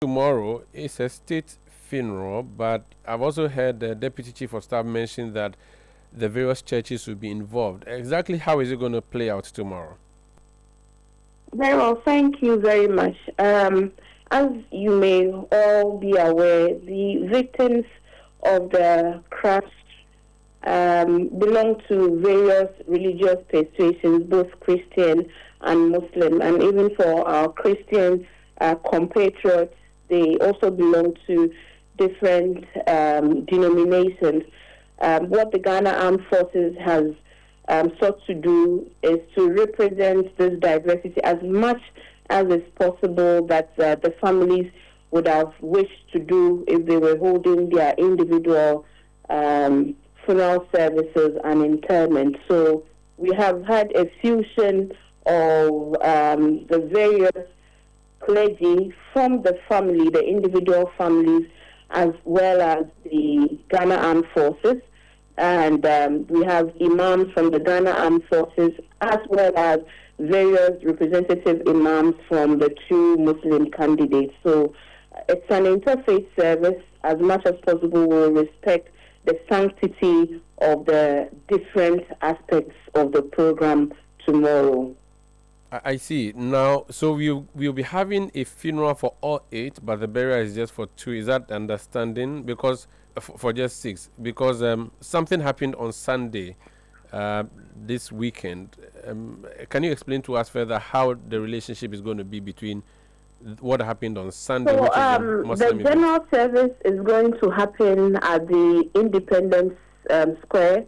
Tomorrow is a state funeral, but I've also heard the Deputy Chief of Staff mention that the various churches will be involved. Exactly how is it going to play out tomorrow? Very well, thank you very much. As you may all be aware, the victims of the crash belong to various religious persuasions, both Christian and Muslim, and even for our Christian compatriots, they also belong to different denominations. What the Ghana Armed Forces has sought to do is to represent this diversity as much as is possible that the families would have wished to do if they were holding their individual funeral services and interment. So we have had a fusion of the various clergy from the family, the individual families, as well as the Ghana Armed Forces. And we have imams from the Ghana Armed Forces, as well as various representative imams from the two Muslim candidates. So it's an interfaith service. As much as possible, we'll respect the sanctity of the different aspects of the program tomorrow. I see. Now, so we'll be having a funeral for all 8, but the burial is just for 2. Is that understanding? Because for just 6, because something happened on Sunday this weekend. Can you explain to us further how the relationship is going to be between what happened on Sunday, So which is the Muslim the general service is going to happen at the Independence Square,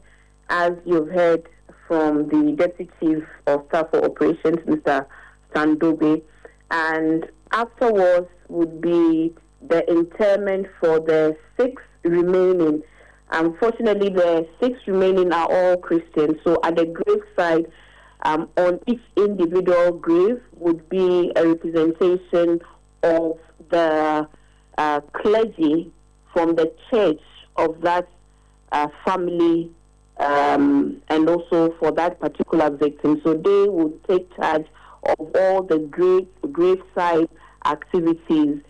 as you've heard from the Deputy Chief of Staff for Operations, Mr. Sandobe, and afterwards would be the interment for the 6 remaining. Unfortunately, the 6 remaining are all Christians, so at the graveside, on each individual grave would be a representation of the clergy from the church of that family, and also for that particular victim. So they would take charge of all the graveside activities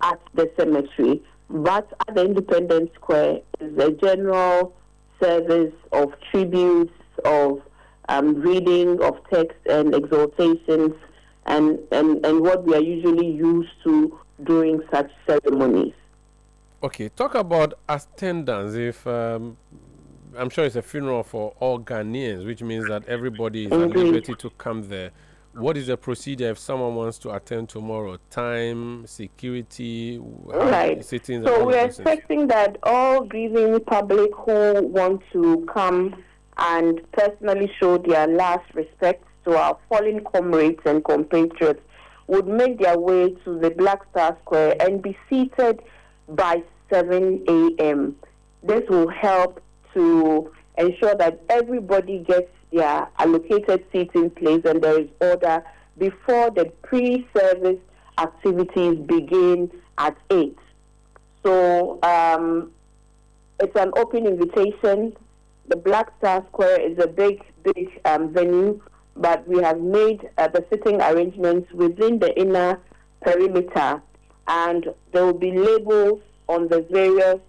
at the cemetery. But at the Independence Square is a general service of tributes, of reading of text and exhortations, and what we are usually used to during such ceremonies. Okay, talk about attendance. If I'm sure it's a funeral for all Ghanaians, which means that everybody is at liberty to come there. What is the procedure if someone wants to attend tomorrow? Time, security, right. So we're expecting that all grieving public who want to come and personally show their last respect to our fallen comrades and compatriots would make their way to the Black Star Square and be seated by 7 a.m. This will help to ensure that everybody gets their allocated seating place and there is order before the pre-service activities begin at 8. So it's an open invitation. The Black Star Square is a big venue, but we have made the sitting arrangements within the inner perimeter, and there will be labels on the various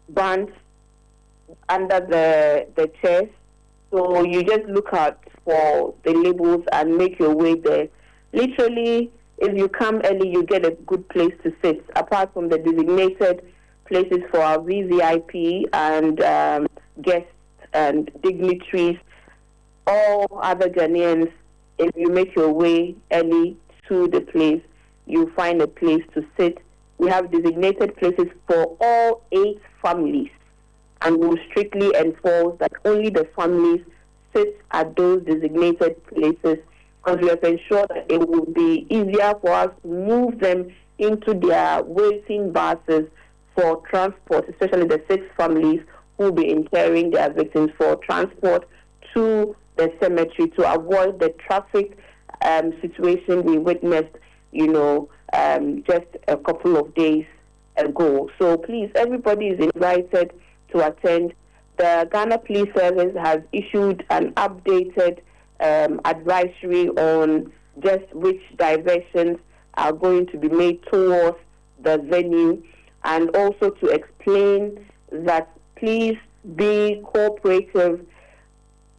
bands under the chairs. So you just look out for the labels and make your way there. Literally, if you come early, you get a good place to sit, apart from the designated places for our VVIP and guests and dignitaries. All other Ghanaians, if you make your way early to the place, you find a place to sit. We have designated places for all 8 families, and we will strictly enforce that only the families sit at those designated places, because we have ensured that it will be easier for us to move them into their waiting buses for transport, especially the 6 families who will be interring their victims, for transport to the cemetery, to avoid the traffic situation we witnessed, just a couple of days ago. So please, everybody is invited to attend. The Ghana Police Service has issued an updated advisory on just which diversions are going to be made towards the venue, and also to explain that please be cooperative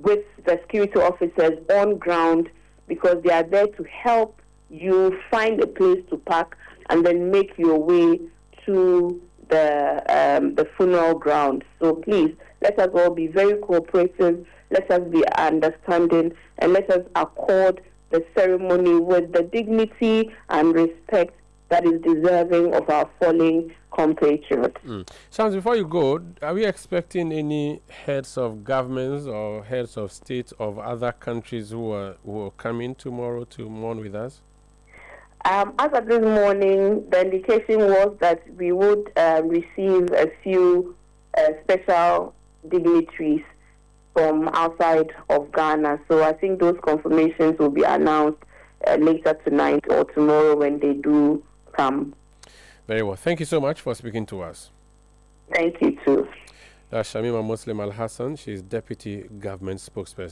with the security officers on ground, because they are there to help you find a place to park and then make your way to the funeral ground. So please, let us all be very cooperative, let us be understanding, and let us accord the ceremony with the dignity and respect that is deserving of our fallen compatriots. Shams, before you go, are we expecting any heads of governments or heads of states of other countries who are coming tomorrow to mourn with us? As of this morning, the indication was that we would receive a few special dignitaries from outside of Ghana. So I think those confirmations will be announced later tonight or tomorrow when they do come. Very well. Thank you so much for speaking to us. Thank you too. That's Shamima Muslim Al Hassan. She is Deputy Government Spokesperson.